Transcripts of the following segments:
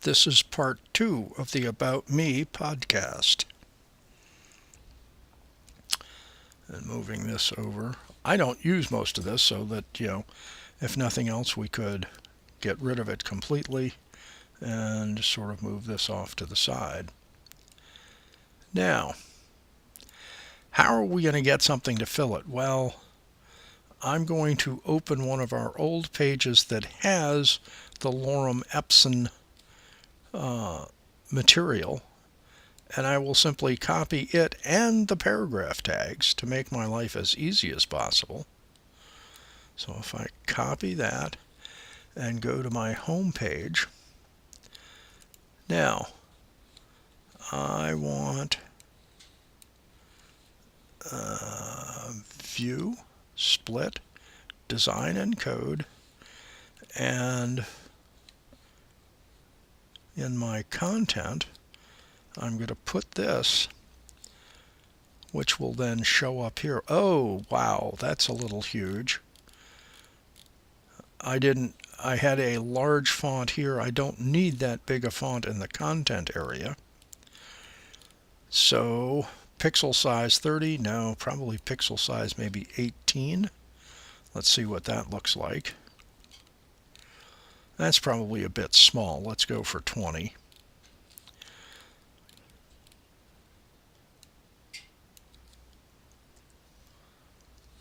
This is part 2 of the About Me podcast. And moving this over. I don't use most of this so that, if nothing else, we could get rid of it completely and sort of move this off to the side. Now, how are we going to get something to fill it? Well, I'm going to open one of our old pages that has the Lorem Ipsum material, and I will simply copy it and the paragraph tags to make my life as easy as possible. So if I copy that and go to my home page, now I want View, Split, Design and Code, and in my content, I'm going to put this, which will then show up here. Oh, wow, that's a little huge. I had a large font here. I don't need that big a font in the content area. So, pixel size 30, no, probably pixel size maybe 18. Let's see what that looks like. That's probably a bit small. Let's go for 20.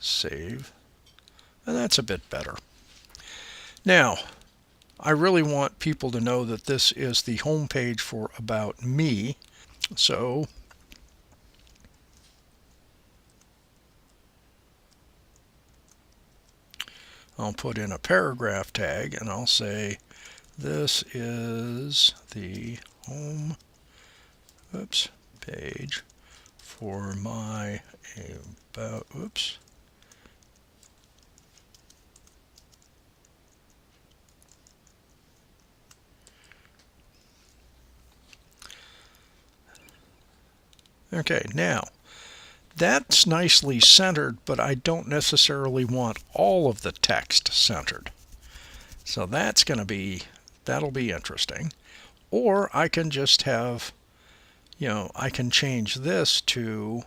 Save. And that's a bit better. Now, I really want people to know that this is the home page for About Me. So, I'll put in a paragraph tag and I'll say this is the home page for my about Okay, now that's nicely centered, but I don't necessarily want all of the text centered. So that'll be interesting. Or I can just have, I can change this to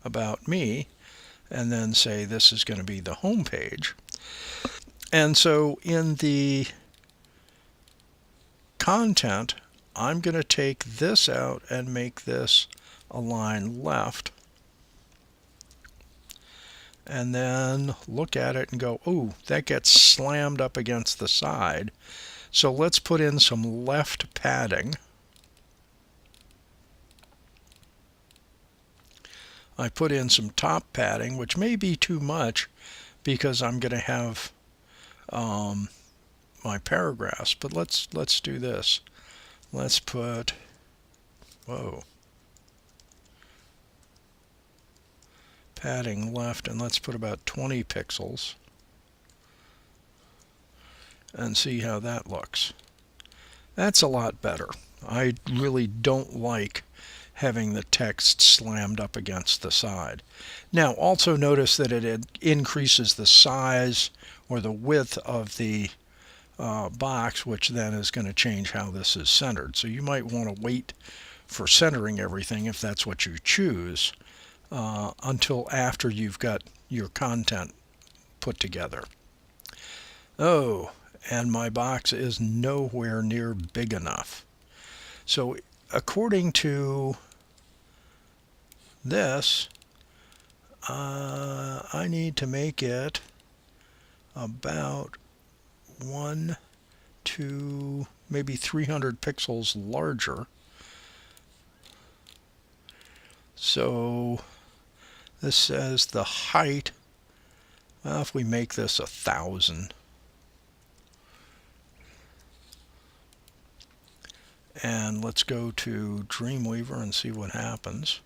About Me and then say this is going to be the home page. And so in the content, I'm going to take this out and make this align left. And then look at it and go, oh, that gets slammed up against the side. So let's put in some left padding. I put in some top padding, which may be too much because I'm going to have my paragraphs. But let's do this. Let's put, padding left, and let's put about 20 pixels and see how that looks. That's a lot better. I really don't like having the text slammed up against the side. Now, also notice that it increases the size or the width of the box, which then is going to change how this is centered. So you might want to wait for centering everything if that's what you choose until after you've got your content put together. Oh, and my box is nowhere near big enough. So according to this, I need to make it about 1, 2, maybe 300 pixels larger. So this says the height, well, if we make this 1,000, and let's go to Dreamweaver and see what happens.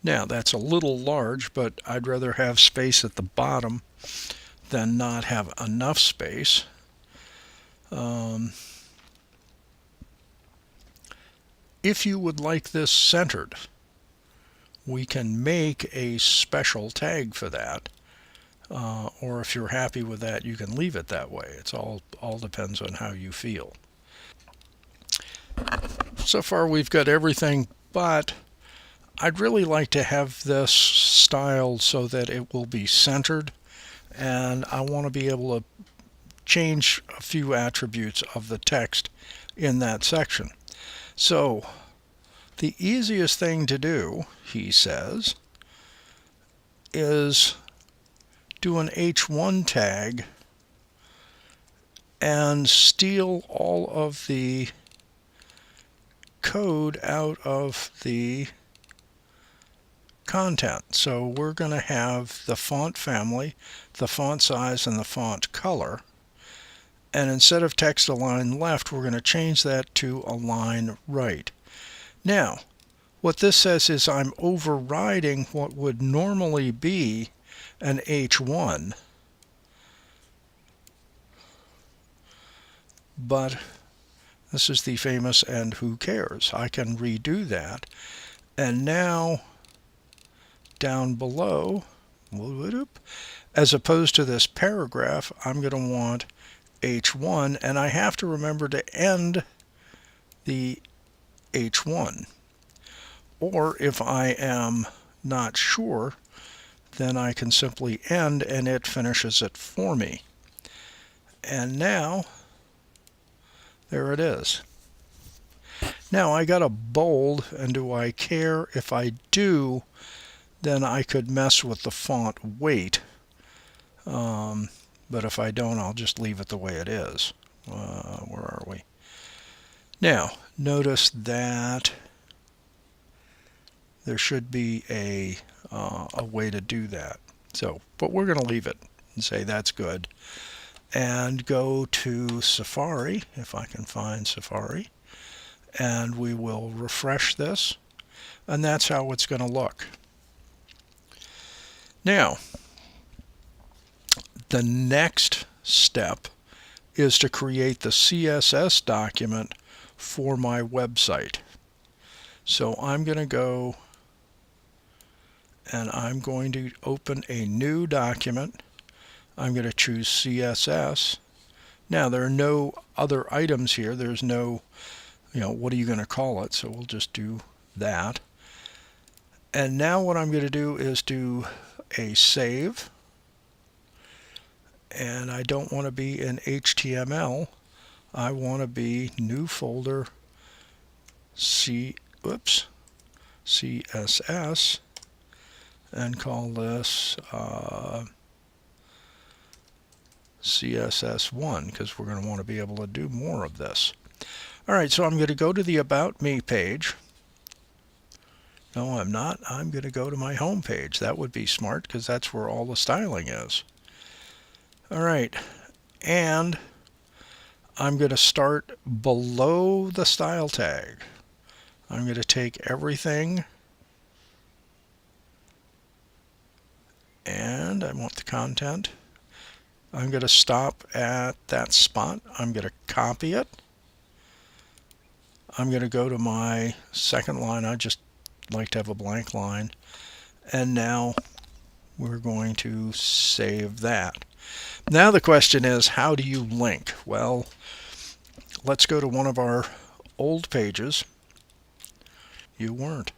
Now that's a little large, but I'd rather have space at the bottom than not have enough space. If you would like this centered, we can make a special tag for that. or if you're happy with that, you can leave it that way. It's all depends on how you feel. So far we've got everything, but I'd really like to have this styled so that it will be centered, and I want to be able to change a few attributes of the text in that section. So the easiest thing to do, he says, is do an H1 tag and steal all of the code out of the content. So we're going to have the font family, the font size, and the font color. And instead of text align left, we're going to change that to align right. Now, what this says is I'm overriding what would normally be an H1, but this is the famous and who cares. I can redo that. And now down below, as opposed to this paragraph, I'm going to want H1, and I have to remember to end the H1. Or if I am not sure, then I can simply end and it finishes it for me. And now, there it is. Now I got a bold, and do I care? If I do, then I could mess with the font weight. But if I don't, I'll just leave it the way it is. Where are we? Now, notice that there should be a way to do that. So, but we're going to leave it and say that's good. And go to Safari, if I can find Safari, and we will refresh this, and that's how it's going to look. Now, the next step is to create the CSS document for my website. So I'm going to go and I'm going to open a new document. I'm going to choose CSS. Now there are no other items here. There's no, what are you going to call it? So we'll just do that. And now what I'm going to do is do a save. And I don't want to be in HTML. I want to be new folder CSS and call this CSS1 because we're going to want to be able to do more of this. Alright, so I'm going to go to the About Me page. No, I'm not. I'm going to go to my home page. That would be smart because that's where all the styling is. Alright, and I'm going to start below the style tag. I'm going to take everything and I want the content. I'm going to stop at that spot. I'm going to copy it. I'm going to go to my second line. I just like to have a blank line. And now we're going to save that. Now the question is, how do you link? Well, let's go to one of our old pages. You weren't.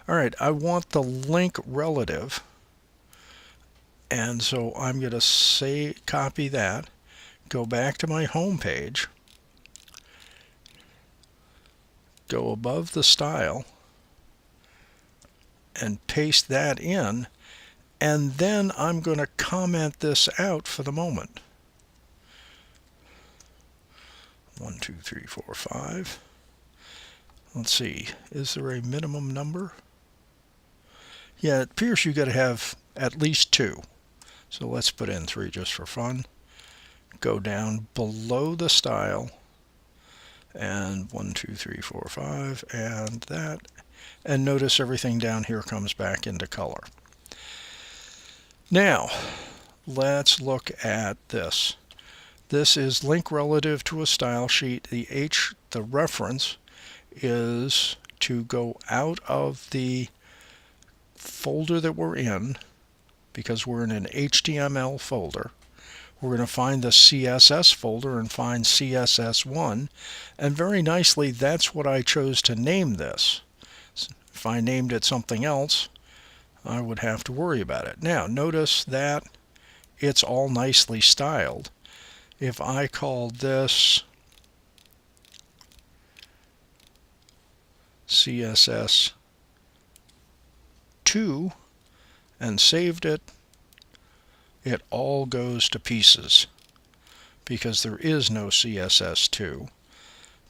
All right, I want the link relative. And so I'm going to copy that, go back to my home page, go above the style, and paste that in, and then I'm going to comment this out for the moment. 1, 2, 3, 4, 5. Let's see, is there a minimum number? Yeah, it appears you got to have at least 2. So let's put in 3 just for fun. Go down below the style and 1, 2, 3, 4, 5 and that. And notice everything down here comes back into color. Now, let's look at this. This is link relative to a style sheet. The reference is to go out of the folder that we're in, because we're in an HTML folder. We're going to find the CSS folder and find CSS1, and very nicely that's what I chose to name this. If I named it something else, I would have to worry about it. Now notice that it's all nicely styled. If I called this CSS2 and saved it, it all goes to pieces because there is no CSS2.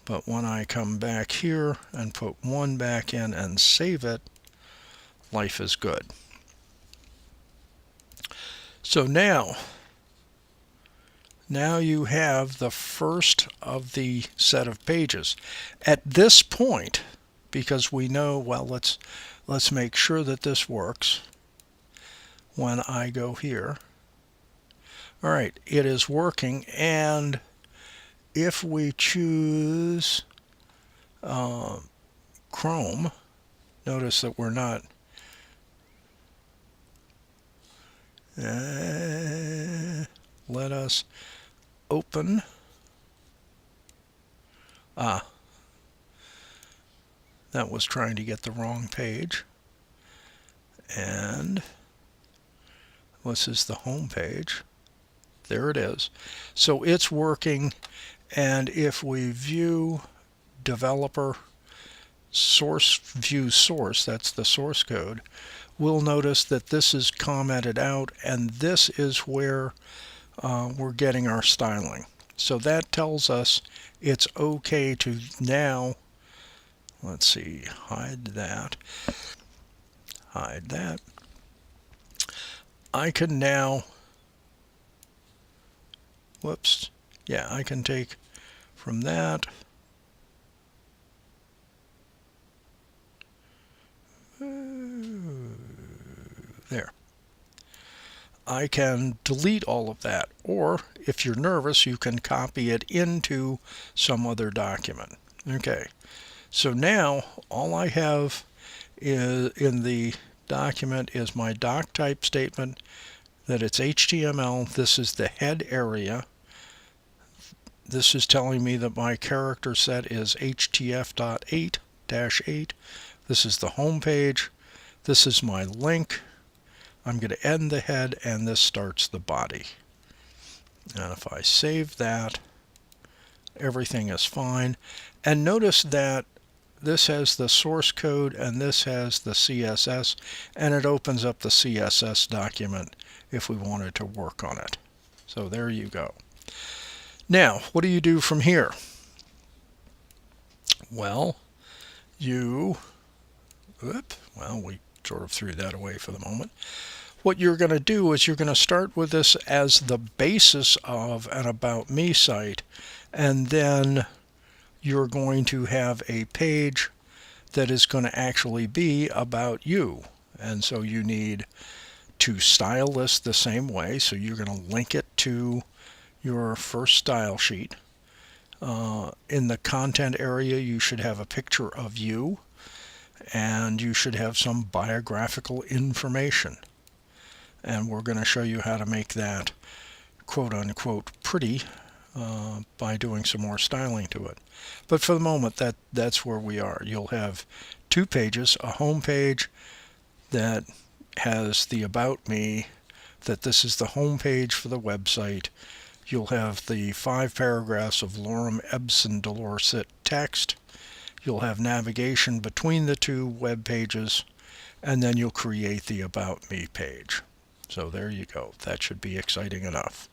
But when I come back here and put 1 back in and save it, life is good. So now you have the first of the set of pages. At this point, because we know, well, let's make sure that this works. When I go here, all right, it is working, and if we choose Chrome, notice that we're not let us open that was trying to get the wrong page, and this is the home page. There it is. So it's working, and if we view developer source, view source, that's the source code, we'll notice that this is commented out, and this is where we're getting our styling. So that tells us it's okay to now, let's see, hide that. I can now, whoops, yeah, I can take from that, there. I can delete all of that, or if you're nervous, you can copy it into some other document. Okay, so now all I have is in the document is my doc type statement that it's HTML. This is the head area. This is telling me that my character set is htf.8-8. This is the home page. This is my link. I'm going to end the head, and this starts the body. And if I save that, everything is fine. And notice that this has the source code and this has the CSS, and it opens up the CSS document if we wanted to work on it. So there you go. Now, what do you do from here? Well, we sort of threw that away for the moment. What you're going to do is you're going to start with this as the basis of an About Me site, and then you're going to have a page that is going to actually be about you. And so you need to style this the same way. So you're going to link it to your first style sheet. In the content area, you should have a picture of you, and you should have some biographical information. And we're going to show you how to make that quote-unquote pretty by doing some more styling to it. But for the moment, that's where we are. You'll have 2 pages, a home page that has the About Me, that this is the home page for the website. You'll have the 5 paragraphs of Lorem Ipsum Dolorsit text. You'll have navigation between the 2 web pages, and then you'll create the About Me page. So there you go. That should be exciting enough.